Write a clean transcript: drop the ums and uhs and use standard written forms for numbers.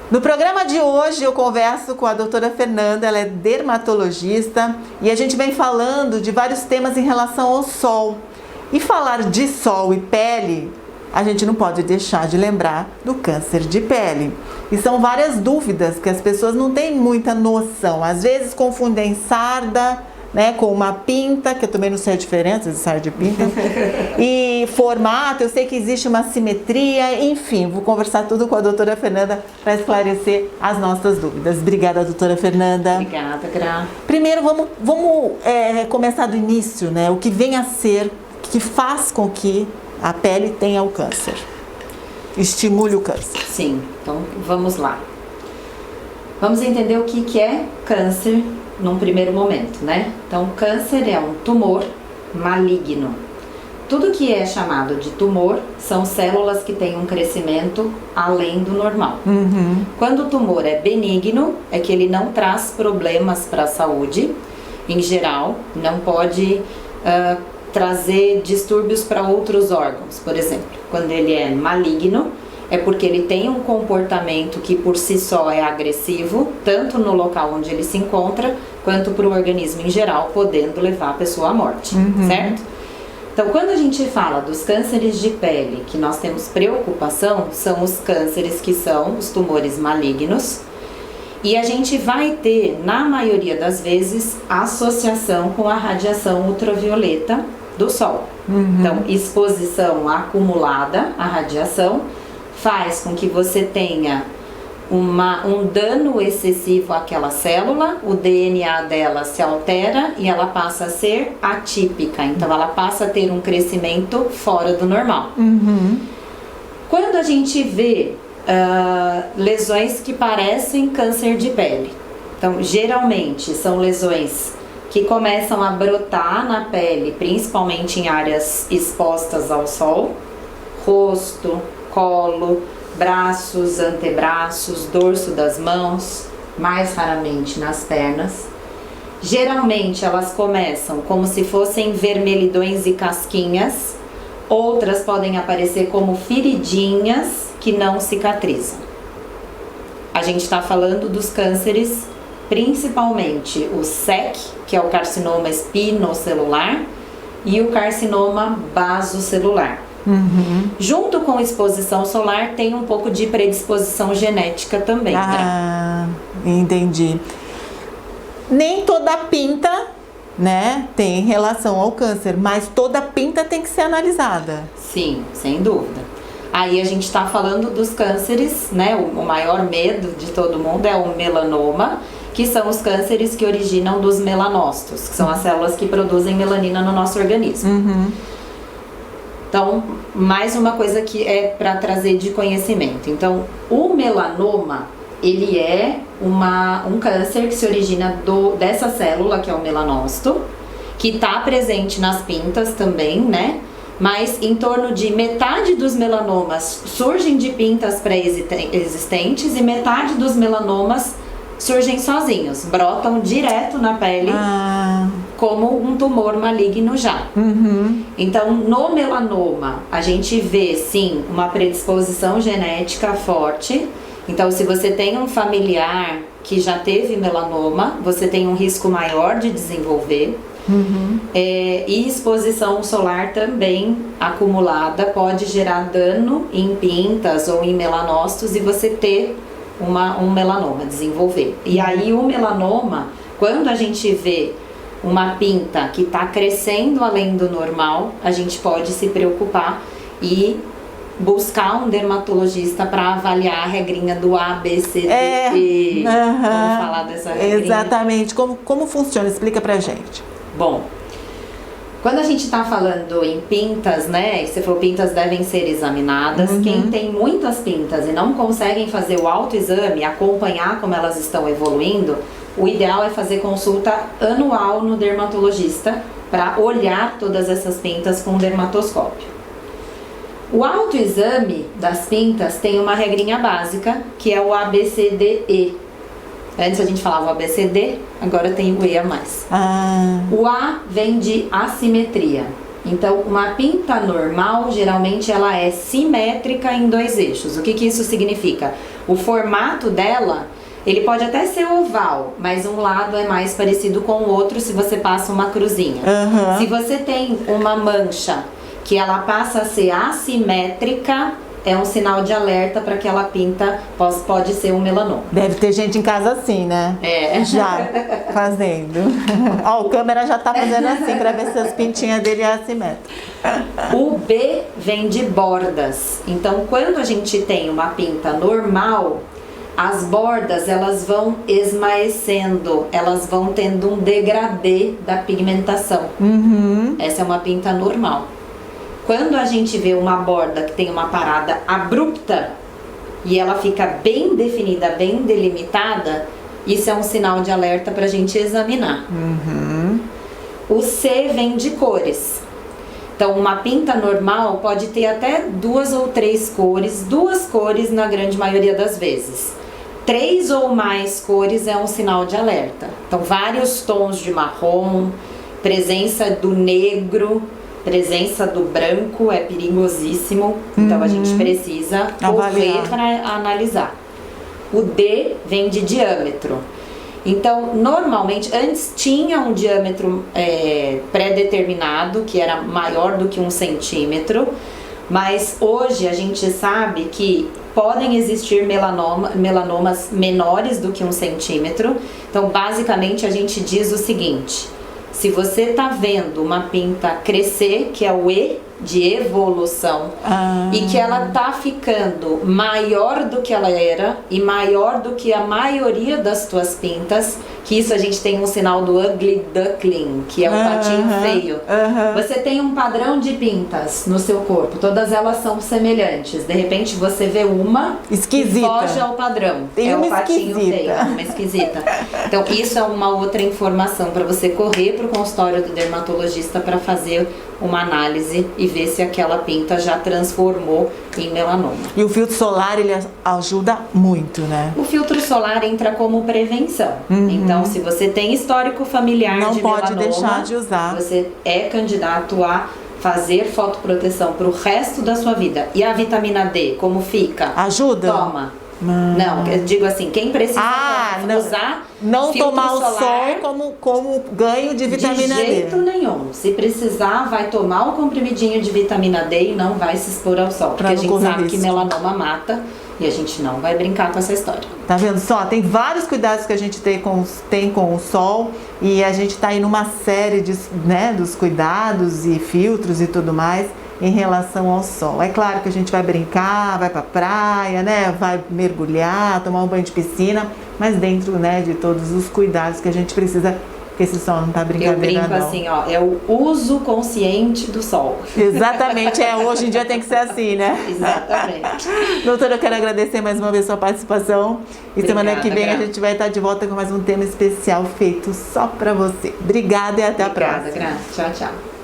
No programa de hoje eu converso com a doutora Fernanda, ela é dermatologista e a gente vem falando de vários temas em relação ao sol. E falar de sol e pele, a gente não pode deixar de lembrar do câncer de pele. E são várias dúvidas que as pessoas não têm muita noção. Às vezes confundem sarda, né, com uma pinta, que eu também não sei a diferença de sarda e pinta, e formato, eu sei que existe uma simetria, enfim, vou conversar tudo com a doutora Fernanda para esclarecer as nossas dúvidas. Obrigada, doutora Fernanda. Obrigada, Gra. Primeiro, vamos começar do início, né, o que vem a ser, que faz com que a pele tenha o câncer, estimule o câncer. Sim, então vamos lá. Vamos entender o que é câncer num primeiro momento, né? Então, câncer é um tumor maligno. Tudo que é chamado de tumor são células que têm um crescimento além do normal. Quando o tumor é benigno, é que ele não traz problemas para a saúde, em geral, não pode trazer distúrbios para outros órgãos. Por exemplo, quando ele é maligno, é porque ele tem um comportamento que por si só é agressivo, tanto no local onde ele se encontra, quanto para o organismo em geral, podendo levar a pessoa à morte, certo? Então, quando a gente fala dos cânceres de pele que nós temos preocupação, são os cânceres que são os tumores malignos, e a gente vai ter, na maioria das vezes, associação com a radiação ultravioleta do sol. Então, exposição acumulada à radiação faz com que você tenha um dano excessivo àquela célula, o DNA dela se altera e ela passa a ser atípica, então ela passa a ter um crescimento fora do normal. Quando a gente vê lesões que parecem câncer de pele, então geralmente são lesões que começam a brotar na pele, principalmente em áreas expostas ao sol, rosto, colo, braços, antebraços, dorso das mãos, mais raramente nas pernas. Geralmente elas começam como se fossem vermelhidões e casquinhas, outras podem aparecer como feridinhas que não cicatrizam. A gente está falando dos cânceres, principalmente o SEC, que é o carcinoma espinocelular, e o carcinoma basocelular. Junto com exposição solar tem um pouco de predisposição genética também. Entendi. Nem toda pinta, né, tem relação ao câncer, mas toda pinta tem que ser analisada. Sim, sem dúvida. Aí a gente está falando dos cânceres, né, o maior medo de todo mundo é o melanoma, que são os cânceres que originam dos melanócitos, que são as células que produzem melanina no nosso organismo. Então, mais uma coisa que é para trazer de conhecimento. Então, o melanoma, ele é um câncer que se origina dessa célula, que é o melanócito, que está presente nas pintas também, né? Mas em torno de metade dos melanomas surgem de pintas pré-existentes e metade dos melanomas surgem sozinhos, brotam direto na pele como um tumor maligno já. Então, no melanoma, a gente vê, sim, uma predisposição genética forte. Então, se você tem um familiar que já teve melanoma, você tem um risco maior de desenvolver. E exposição solar também acumulada pode gerar dano em pintas ou em melanócitos e você ter um melanoma, desenvolver. E aí o melanoma, quando a gente vê uma pinta que está crescendo além do normal, a gente pode se preocupar e buscar um dermatologista para avaliar a regrinha do A, B, C, D, E. Vamos falar dessa regrinha. Exatamente. Como funciona? Explica pra gente. Bom, quando a gente está falando em pintas, né, e você falou pintas devem ser examinadas, quem tem muitas pintas e não conseguem fazer o autoexame, acompanhar como elas estão evoluindo, o ideal é fazer consulta anual no dermatologista para olhar todas essas pintas com um dermatoscópio. O autoexame das pintas tem uma regrinha básica, que é o ABCDE. Antes a gente falava o ABCD, agora tem o E a mais. O A vem de assimetria. Então, uma pinta normal, geralmente ela é simétrica em dois eixos. O que isso significa? O formato dela, ele pode até ser oval, mas um lado é mais parecido com o outro se você passa uma cruzinha. Aham. Se você tem uma mancha que ela passa a ser assimétrica, é um sinal de alerta para que aquela pinta pode ser um melanoma. Deve ter gente em casa assim, né? É. Já fazendo. Ó, o câmera já tá fazendo assim pra ver se as pintinhas dele é assimétrica. O B vem de bordas. Então, quando a gente tem uma pinta normal, as bordas elas vão esmaecendo, elas vão tendo um degradê da pigmentação. Essa é uma pinta normal. Quando a gente vê uma borda que tem uma parada abrupta e ela fica bem definida, bem delimitada, isso é um sinal de alerta para a gente examinar. O C vem de cores. Então, uma pinta normal pode ter até 2 ou 3 cores, 2 cores na grande maioria das vezes. 3 ou mais cores é um sinal de alerta. Então, vários tons de marrom, presença do negro, presença do branco é perigosíssimo. Então, a gente precisa correr para analisar. O D vem de diâmetro. Então, normalmente, antes tinha um diâmetro pré-determinado, que era maior do que 1 centímetro, mas hoje a gente sabe que podem existir melanomas menores do que 1 centímetro. Então, basicamente, a gente diz o seguinte: se você está vendo uma pinta crescer, que é o E de evolução, e que ela tá ficando maior do que ela era e maior do que a maioria das tuas pintas, que isso a gente tem um sinal do ugly duckling, que é o patinho feio. Você tem um padrão de pintas no seu corpo, todas elas são semelhantes. De repente você vê uma esquisita, que foge ao padrão. Tem é uma o patinho esquisita. feio, uma esquisita. Então isso é uma outra informação para você correr para o consultório do dermatologista para fazer uma análise e ver se aquela pinta já transformou em melanoma. E o filtro solar, ele ajuda muito, né? O filtro solar entra como prevenção. Então, se você tem histórico familiar não de pode melanoma, deixar de usar. Você é candidato a fazer fotoproteção para o resto da sua vida. E a vitamina D, como fica? Ajuda? Toma. Não, eu digo assim, quem precisa usar não filtro tomar o solar sol como ganho de vitamina D. De jeito nenhum. Se precisar, vai tomar o comprimidinho de vitamina D e não vai se expor ao sol. Porque a gente sabe que melanoma mata e a gente não vai brincar com essa história. Tá vendo só? Tem vários cuidados que a gente tem com o sol e a gente tá aí numa série dos cuidados e filtros e tudo mais em relação ao sol. É claro que a gente vai brincar, vai pra praia, né? Vai mergulhar, tomar um banho de piscina, mas dentro, né, de todos os cuidados que a gente precisa, porque esse sol não tá brincadeira, não. Eu brinco não. assim, ó, é o uso consciente do sol. Exatamente, hoje em dia tem que ser assim, né? Exatamente. Doutora, eu quero agradecer mais uma vez a sua participação. E semana que vem a gente vai estar de volta com mais um tema especial feito só pra você. Obrigada e até a próxima. Obrigada, Graça. Tchau, tchau.